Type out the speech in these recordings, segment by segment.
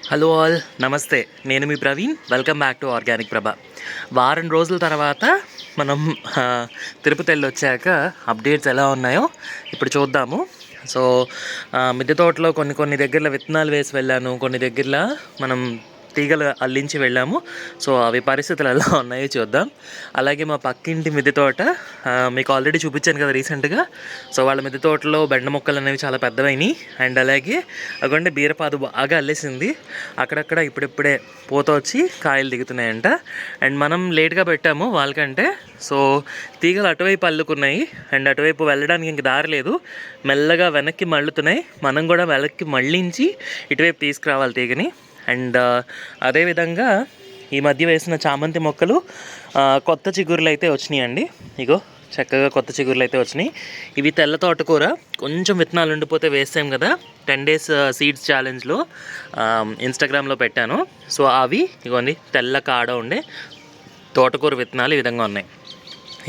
Hello all, namaste. నేను మీ Praveen. Welcome back to organic Prabha. వారం రోజుల తర్వాత మనం తిరుపతి వెళ్ళి వచ్చాక అప్డేట్స్ ఎలా ఉన్నాయో ఇప్పుడు చూద్దాము. సో మిద్దె తోటలో కొన్ని దగ్గరలో విత్తనాలు వేసి వెళ్ళాను, కొన్ని దగ్గరలో మనం తీగలు అల్లించి వెళ్ళాము. సో అవి పరిస్థితులు ఎలా ఉన్నాయో చూద్దాం. అలాగే మా పక్కింటి మిద్దె తోట మీకు ఆల్రెడీ చూపించాను కదా రీసెంట్గా. సో వాళ్ళ మిద్దె తోటలో బెండ మొక్కలు అనేవి చాలా పెద్దవైనాయి. అండ్ అలాగే అక్కడ బీరపాదు బాగా అల్లేసింది. అక్కడక్కడ ఇప్పుడిప్పుడే పూత వచ్చి కాయలు దిగుతున్నాయంట. అండ్ మనం లేట్గా పెట్టాము వాళ్ళకంటే. సో తీగలు అటువైపు అల్లుకున్నాయి. అండ్ అటువైపు వెళ్ళడానికి ఇంక దారి లేదు, మెల్లగా వెనక్కి మళ్ళుతున్నాయి. మనం కూడా వెనక్కి మళ్ళించి ఇటువైపు తీసుకురావాలి తీగని. అండ్ అదేవిధంగా ఈ మధ్య వేసిన చామంతి మొక్కలు కొత్త చిగురులు అయితే వచ్చినాయండి. ఇగో చక్కగా కొత్త చిగురులు అయితే వచ్చినాయి. ఇవి తెల్ల తోటకూర కొంచెం విత్తనాలు ఉండిపోతే వేసాం కదా 10 days సీడ్స్ ఛాలెంజ్లో ఇన్స్టాగ్రామ్లో పెట్టాను. సో అవి ఇగోండి తెల్ల కాడ ఉండే తోటకూర విత్తనాలు ఈ విధంగా ఉన్నాయి.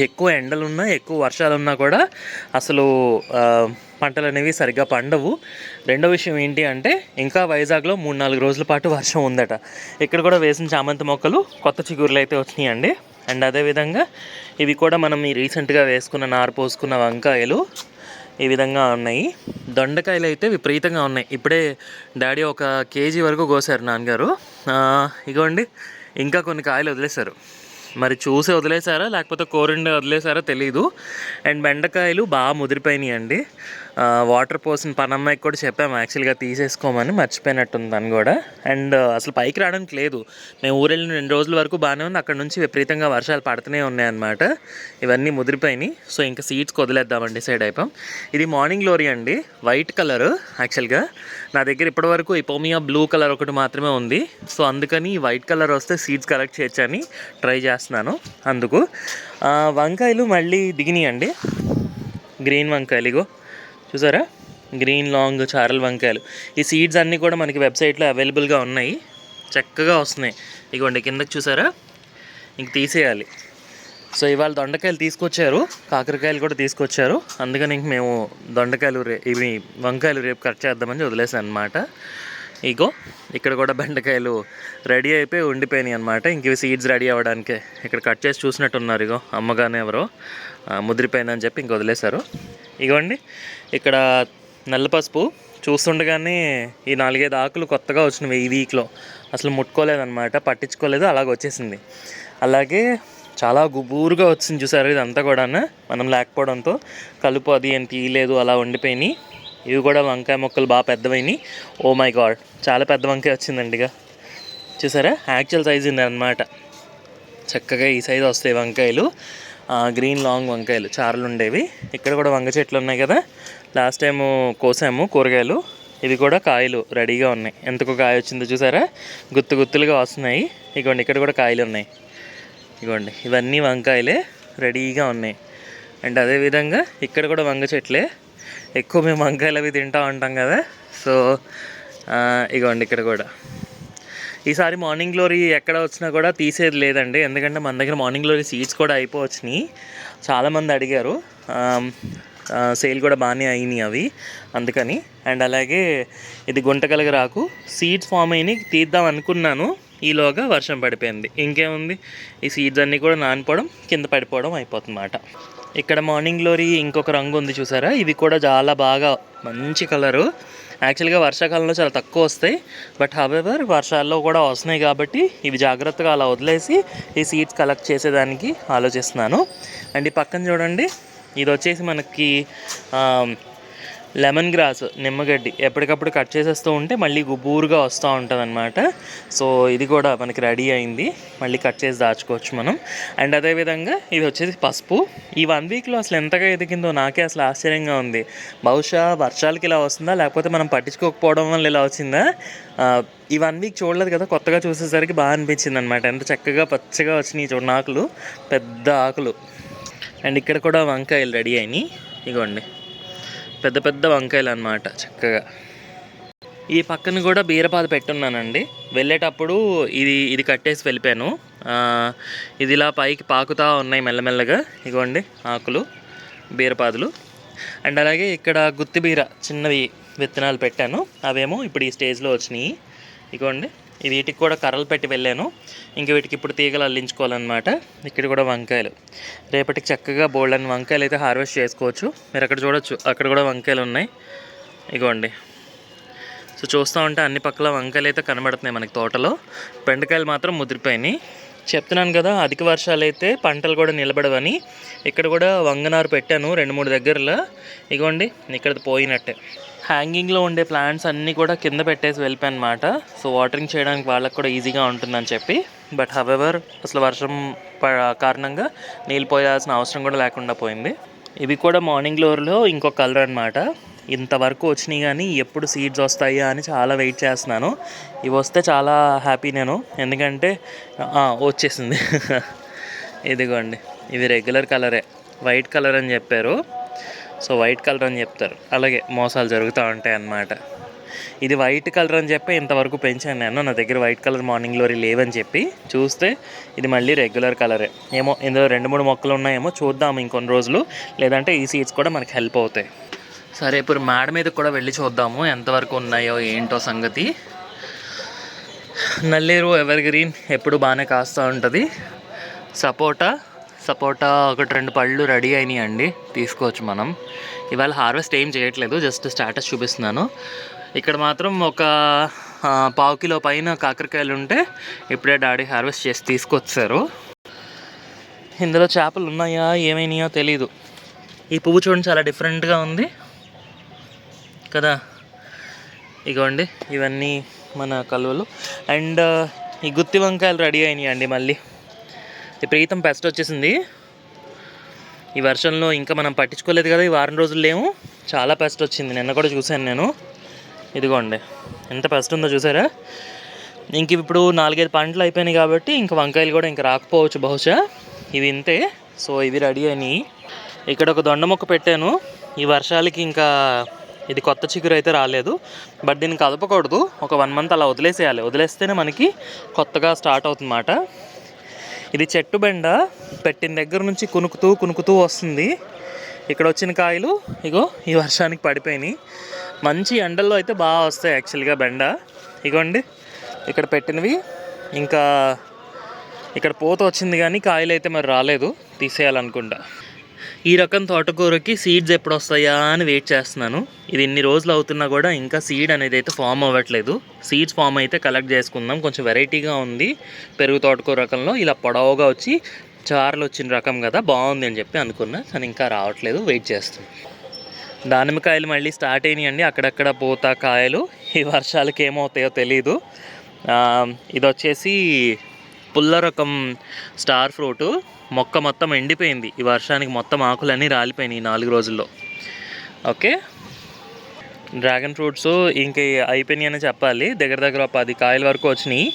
ఎక్కువ ఎండలున్నా ఎక్కువ వర్షాలున్నా కూడా అసలు పంటలు అనేవి సరిగ్గా పండవు. రెండో విషయం ఏంటి అంటే ఇంకా వైజాగ్లో 3-4 రోజుల పాటు వర్షం ఉందట. ఇక్కడ కూడా వేసిన చామంతి మొక్కలు కొత్త చిగురులు అయితే వచ్చినాయండి. అండ్ అదేవిధంగా ఇవి కూడా మనం ఈ రీసెంట్గా వేసుకున్న నారు పోసుకున్న వంకాయలు ఈ విధంగా ఉన్నాయి. దొండకాయలు అయితే విపరీతంగా ఉన్నాయి. ఇప్పుడే డాడీ 1 kg వరకు కోసారు నాన్నగారు. ఇగోండి ఇంకా కొన్ని కాయలు వదిలేశారు. మరి చూసి వదిలేసారా లేకపోతే కోరిండి వదిలేసారా తెలీదు. అండ్ బెండకాయలు బాగా ముదిరిపోయినాయి అండి. వాటర్ పోసిన పనమ్మాయికి కూడా చెప్పాము యాక్చువల్గా తీసేసుకోమని, మర్చిపోయినట్టుంది తను కూడా. అండ్ అసలు పైకి రావడానికి లేదు. మేము ఊరెళ్ళిన 2 రోజుల వరకు బాగానే ఉంది. అక్కడ నుంచి విపరీతంగా వర్షాలు పడుతూనే ఉన్నాయన్నమాట. ఇవన్నీ ముదిరిపోయినాయి. సో ఇంకా సీడ్స్కి వదిలేద్దామని డిసైడ్ అయిపోయాం. ఇది మార్నింగ్ గ్లోరీ అండి, వైట్ కలర్. యాక్చువల్గా నా దగ్గర ఇప్పటివరకు ఇపోమియా బ్లూ కలర్ ఒకటి మాత్రమే ఉంది. సో అందుకని వైట్ కలర్ వస్తే సీడ్స్ కలెక్ట్ చేయొచ్చని ట్రై చేస్తున్నాను. అందుకు వంకాయలు మళ్ళీ దిగినాయండి. గ్రీన్ వంకాయలు ఇగో చూసారా, గ్రీన్ లాంగ్ చారల్ వంకాయలు. ఈ సీడ్స్ అన్నీ కూడా మనకి వెబ్సైట్లో అవైలబుల్గా ఉన్నాయి, చక్కగా వస్తున్నాయి. ఇగోండి కిందకి చూసారా, ఇంక తీసేయాలి. సో ఇవాళ దొండకాయలు తీసుకొచ్చారు, కాకరకాయలు కూడా తీసుకొచ్చారు. అందుకని ఇంక మేము దొండకాయలు ఇవి వంకాయలు రేపు కట్ చేద్దామని వదిలేసాను అనమాట. ఇగో ఇక్కడ కూడా బెండకాయలు రెడీ అయిపోయి ఉండిపోయినాయి అనమాట. ఇంక ఇవి సీడ్స్ రెడీ అవ్వడానికే ఇక్కడ కట్ చేసి చూసినట్టున్నారు. ఇగో అమ్మగానే ఎవరో ముదిరిపోయిందని చెప్పి ఇంక వదిలేశారు. ఇగోండి ఇక్కడ నల్ల పసుపు చూస్తుండగానే ఈ 4-5 ఆకులు కొత్తగా వచ్చినవి ఈ వీక్లో. అసలు ముట్టుకోలేదన్నమాట, పట్టించుకోలేదు, అలాగ వచ్చేసింది. అలాగే చాలా గుబూరుగా వచ్చింది చూసారు ఇదంతా కూడా, మనం లేకపోవడంతో కలుపు అది ఏం తీయలేదు, అలా ఉండిపోయినాయి. ఇవి కూడా వంకాయ మొక్కలు బాగా పెద్దవైనాయి. ఓ మై గాడ్, చాలా పెద్ద వంకాయ వచ్చిందండి. ఇక చూసారా యాక్చువల్ సైజు ఉంది అనమాట. చక్కగా ఈ సైజు వస్తాయి వంకాయలు, గ్రీన్ లాంగ్ వంకాయలు చారలు ఉండేవి. ఇక్కడ కూడా వంగ చెట్లు ఉన్నాయి కదా, లాస్ట్ టైము కోసాము కూరగాయలు. ఇవి కూడా కాయలు రెడీగా ఉన్నాయి. ఎంతకు కాయ వచ్చిందో చూసారా, గుత్తులుగా వస్తున్నాయి. ఇగోండి ఇక్కడ కూడా కాయలు ఉన్నాయి. ఇగోండి ఇవన్నీ వంకాయలే రెడీగా ఉన్నాయి. అండ్ అదేవిధంగా ఇక్కడ కూడా వంగ చెట్లే. ఎక్కువ మేము వంకాయలు అవి తింటూ ఉంటాం కదా. సో ఇగోండి ఇక్కడ కూడా ఈసారి మార్నింగ్ గ్లోరీ ఎక్కడ వచ్చినా కూడా తీసేది లేదండి. ఎందుకంటే మన దగ్గర మార్నింగ్ గ్లోరీ సీడ్స్ కూడా అయిపోవచ్చినాయి. చాలామంది అడిగారు, సేల్ కూడా బాగానే అయినాయి అవి, అందుకని. అండ్ అలాగే ఇది గుంటకలగ రాకు సీడ్స్ ఫామ్ అయినాయి, తీద్దాం అనుకున్నాను. ఈలోగా వర్షం పడిపోయింది. ఇంకేముంది, ఈ సీడ్స్ అన్నీ కూడా నానిపోవడం, కింద పడిపోవడం అయిపోతుందన్నమాట. ఇక్కడ మార్నింగ్ గ్లోరీ ఇంకొక రంగు ఉంది చూసారా, ఇవి కూడా చాలా బాగా మంచి కలరు. యాక్చువల్గా వర్షాకాలంలో చాలా తక్కువ వస్తాయి, బట్ హవెవర్ వర్షాల్లో కూడా వస్తున్నాయి కాబట్టి ఇవి జాగ్రత్తగా అలా వదిలేసి ఈ సీడ్స్ కలెక్ట్ చేసేదానికి ఆలోచిస్తున్నాను. అండ్ ఈ పక్కన చూడండి, ఇది వచ్చేసి మనకి లెమన్ గ్రాస్, నిమ్మగడ్డి. ఎప్పటికప్పుడు కట్ చేసేస్తూ ఉంటే మళ్ళీ గుబూరుగా వస్తూ ఉంటుంది అనమాట. సో ఇది కూడా మనకి రెడీ అయింది, మళ్ళీ కట్ చేసి దాచుకోవచ్చు మనం. అండ్ అదేవిధంగా ఇది వచ్చేసి పసుపు. ఈ 1 weekలో అసలు ఎంతగా ఎదిగిందో నాకే అసలు ఆశ్చర్యంగా ఉంది. బహుశా వర్షాలకి ఇలా వస్తుందా, లేకపోతే మనం పట్టించుకోకపోవడం వల్ల ఇలా వచ్చిందా. ఈ 1 week చూడలేదు కదా, కొత్తగా చూసేసరికి బాగా అనిపించింది అనమాట. ఎంత చక్కగా పచ్చగా వచ్చినాయి చూడండి ఆకులు, పెద్ద ఆకులు. అండ్ ఇక్కడ కూడా వంకాయలు రెడీ అయినాయి. ఇగోండి పెద్ద పెద్ద వంకాయలు అన్నమాట చక్కగా. ఈ పక్కన కూడా బీరపాదు పెట్టున్నానండి. వెళ్ళేటప్పుడు ఇది కట్టేసి వెళ్ళిపోయాను. ఇది ఇలా పైకి పాకుతూ ఉన్నాయి మెల్లమెల్లగా. ఇగోండి ఆకులు, బీరపాదులు. అండ్ అలాగే ఇక్కడ గుత్తి బీర చిన్నవి విత్తనాలు పెట్టాను, అవేమో ఇప్పుడు ఈ స్టేజ్లో వచ్చినాయి. ఇగోండి వీటికి కూడా కర్రలు పెట్టి వెళ్ళాను. ఇంక వీటికి ఇప్పుడు తీగలు అల్లించుకోవాలన్నమాట. ఇక్కడ కూడా వంకాయలు, రేపటికి చక్కగా బోల్డన్ వంకాయలు అయితే హార్వెస్ట్ చేసుకోవచ్చు. మీరు అక్కడ చూడొచ్చు, అక్కడ కూడా వంకాయలు ఉన్నాయి. ఇగోండి, సో చూస్తూ ఉంటే అన్ని పక్కల వంకాయలు అయితే కనబడుతున్నాయి మనకి తోటలో. బెండకాయలు మాత్రం ముదిరిపోయినాయి. చెప్తున్నాను కదా, అధిక వర్షాలు అయితే పంటలు కూడా నిలబడవని. ఇక్కడ కూడా వంగనారు పెట్టాను 2-3 దగ్గరలో. ఇగోండి ఇక్కడ పోయినట్టే. హ్యాంగింగ్లో ఉండే ప్లాంట్స్ అన్నీ కూడా కింద పెట్టేసి వెళ్ళిపోయానమాట. సో వాటరింగ్ చేయడానికి వాళ్ళకి కూడా ఈజీగా ఉంటుందని చెప్పి. బట్ హవెవర్ అసలు వర్షం కారణంగా నీళ్ళు పోయాల్సిన అవసరం కూడా లేకుండా పోయింది. ఇవి కూడా మార్నింగ్ గ్లోర్లో ఇంకో కలర్ అనమాట. ఇంతవరకు వచ్చినాయి కానీ ఎప్పుడు సీడ్స్ వస్తాయా అని చాలా వెయిట్ చేస్తున్నాను. ఇవి వస్తే చాలా హ్యాపీ నేను, ఎందుకంటే వచ్చేసింది. ఇదిగోండి, ఇవి రెగ్యులర్ కలరే, వైట్ కలర్ అని చెప్పారు. సో వైట్ కలర్ అని చెప్తారు, అలాగే మోసాలు జరుగుతూ ఉంటాయి అన్నమాట. ఇది వైట్ కలర్ అని చెప్పి ఇంతవరకు పెంచాను నేను. నా దగ్గర వైట్ కలర్ మార్నింగ్ గ్లోరీ లేవని చెప్పి చూస్తే ఇది మళ్ళీ రెగ్యులర్ కలరే. ఏమో ఇందులో 2-3 మొక్కలు ఉన్నాయేమో, చూద్దాము ఇంకొన్ని రోజులు. లేదంటే ఈ సీడ్స్ కూడా మనకి హెల్ప్ అవుతాయి. సరే, ఇప్పుడు మేడ మీద కూడా వెళ్ళి చూద్దాము ఎంతవరకు ఉన్నాయో ఏంటో సంగతి. నల్లేరు ఎవర్ గ్రీన్ ఎప్పుడు బాగానే కాస్తూ ఉంటుంది. సపోటా 1-2 పళ్ళు రెడీ అయినాయి అండి, తీసుకోవచ్చు మనం. ఇవాళ హార్వెస్ట్ ఏం చేయట్లేదు, జస్ట్ స్టాటస్ చూపిస్తున్నాను. ఇక్కడ మాత్రం ఒక 1/2 కిలో పైన కాకరకాయలు ఉంటే ఇప్పుడే డాడీ హార్వెస్ట్ చేసి తీసుకొచ్చారు. ఇందులో చేపలు ఉన్నాయా ఏమైనాయో తెలీదు. ఈ పువ్వు చూడండి, చాలా డిఫరెంట్గా ఉంది కదా. ఇగోండి ఇవన్నీ మన కలువలు. అండ్ ఈ గుత్తి వంకాయలు రెడీ అయినాయి అండి. మళ్ళీ విపరీతం పెస్ట్ వచ్చేసింది ఈ వర్షంలో. ఇంకా మనం పట్టించుకోలేదు కదా, ఈ వారం రోజులు లేము, చాలా పెస్ట్ వచ్చింది. నిన్న కూడా చూశాను నేను. ఇదిగోండి ఎంత పెస్ట్ ఉందో చూసారా. ఇంక ఇప్పుడు 4-5 పంటలు అయిపోయినాయి కాబట్టి ఇంక వంకాయలు కూడా ఇంకా రాకపోవచ్చు బహుశా. ఇవి ఇంతే. సో ఇవి రెడీ అయినాయి. ఇక్కడ ఒక దొండ మొక్క పెట్టాను. ఈ వర్షాలకి ఇంకా ఇది కొత్త చిగురు అయితే రాలేదు. బట్ దీన్ని కదపకూడదు, ఒక 1 మంత్ అలా వదిలేసేయాలి. వదిలేస్తేనే మనకి కొత్తగా స్టార్ట్ అవుతుందన్నమాట. ఇది చెట్టు బెండ, పెట్టిన దగ్గర నుంచి కునుకుతూ వస్తుంది. ఇక్కడ వచ్చిన కాయలు ఇగో ఈ వర్షానికి పడిపోయినాయి. మంచి ఎండల్లో అయితే బాగా వస్తాయి యాక్చువల్గా బెండ. ఇగోండి ఇక్కడ పెట్టినవి. ఇంకా ఇక్కడ పూత వచ్చింది కానీ కాయలు అయితే మరి రాలేదు, తీసేయాలనుకుంటా. ఈ రకం తోటకూరకి సీడ్స్ ఎప్పుడు వస్తాయా అని వెయిట్ చేస్తున్నాను. ఇది ఇన్ని రోజులు అవుతున్నా కూడా ఇంకా సీడ్ అనేది అయితే ఫామ్ అవ్వట్లేదు. సీడ్స్ ఫామ్ అయితే కలెక్ట్ చేసుకుందాం. కొంచెం వెరైటీగా ఉంది పెరుగు తోటకూర రకంలో. ఇలా పొడవుగా వచ్చి చారులు వచ్చిన రకం కదా, బాగుంది అని చెప్పి అనుకున్నా. కానీ ఇంకా రావట్లేదు, వెయిట్ చేస్తున్నాను. దానిమ్మకాయలు మళ్ళీ స్టార్ట్ అయినాయండి, అక్కడక్కడ పూత కాయలు. ఈ వర్షాలకి ఏమవుతాయో తెలీదు. ఇది వచ్చేసి పుల్ల రకం స్టార్ ఫ్రూటు. మొక్క మొత్తం ఎండిపోయింది ఈ వర్షానికి, మొత్తం ఆకులన్నీ రాలిపోయినాయి 4 రోజుల్లో. ఓకే, డ్రాగన్ ఫ్రూట్స్ ఇంక అయిపోయినాయి అని చెప్పాలి. దగ్గర 10 కాయల వరకు వచ్చినాయి.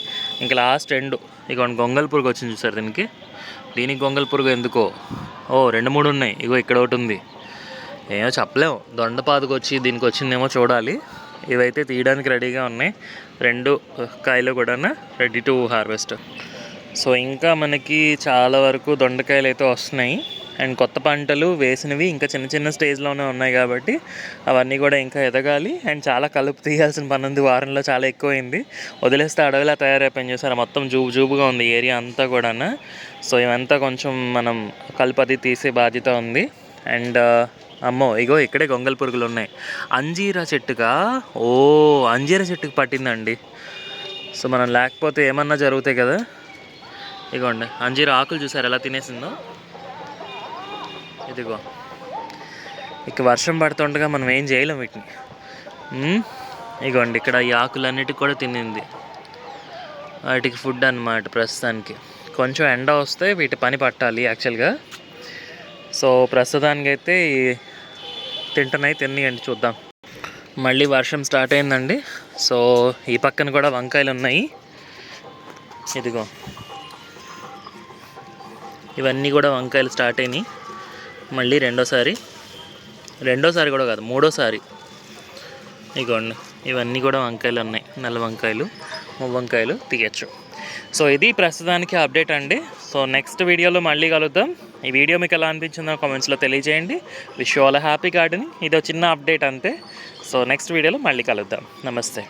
ఇంక లాస్ట్ 2. ఇక గొంగల్ పురుగు వచ్చింది చూసారు దీనికి గొంగల్ పురుగు ఎందుకో. 2-3 ఉన్నాయి. ఇగో ఇక్కడ ఒకటి ఉంది. ఏమో చెప్పలేము, దొండపాదుకు వచ్చి దీనికి వచ్చిందేమో చూడాలి. ఇవైతే తీయడానికి రెడీగా ఉన్నాయి. 2 కాయలు కూడా రెడీ టు హార్వెస్ట్. సో ఇంకా మనకి చాలా వరకు దొండకాయలు అయితే వస్తున్నాయి. అండ్ కొత్త పంటలు వేసినవి ఇంకా చిన్న స్టేజ్లోనే ఉన్నాయి కాబట్టి అవన్నీ కూడా ఇంకా ఎదగాలి. అండ్ చాలా కలుపు తీయాల్సిన పని ఉంది, వారంలో చాలా ఎక్కువైంది. వదిలేస్తే అడవిలా తయారైపోయింది చూసారా, మొత్తం జూబుగా ఉంది ఏరియా అంతా కూడా. సో ఇవంతా కొంచెం మనం కలుపు అది తీసే బాధ్యత ఉంది. అండ్ అమ్మో ఇగో ఇక్కడే గొంగల్ పురుగులు ఉన్నాయి. అంజీరా చెట్టుగా అంజీరా చెట్టుకు పట్టిందండి. సో మనం లేకపోతే ఏమన్నా జరుగుతాయి కదా. ఇగోండి అంజీరా ఆకులు చూసారు ఎలా తినేసిందో. ఇదిగో ఇక వర్షం పడుతుండగా మనం ఏం చేయలేం వీటిని. ఇగోండి ఇక్కడ ఈ ఆకులన్నిటికి కూడా తినింది. వాటికి ఫుడ్ అన్నమాట ప్రస్తుతానికి. కొంచెం ఎండ వస్తే వీటి పని పట్టాలి యాక్చువల్గా. సో ప్రస్తుతానికైతే తినియండి, చూద్దాం. మళ్ళీ వర్షం స్టార్ట్ అయిందండి. సో ఈ పక్కన కూడా వంకాయలు ఉన్నాయి. ఇదిగో ఇవన్నీ కూడా వంకాయలు స్టార్ట్ అయినాయి. మళ్ళీ రెండోసారి కూడా కాదు, 3వ ఇగోండి ఇవన్నీ కూడా వంకాయలు ఉన్నాయి. నల్ల వంకాయలు, వంకాయలు తీయచ్చు. సో ఇది ప్రస్తుతానికి అప్డేట్ అండి. సో నెక్స్ట్ వీడియోలో మళ్ళీ కలుద్దాం. ఈ వీడియో మీకు ఎలా అనిపించిందో కామెంట్స్లో తెలియజేయండి. Wish you all happy gardening. ఇది చిన్న అప్డేట్ అంతే. సో నెక్స్ట్ వీడియోలో మళ్ళీ కలుద్దాం. నమస్తే.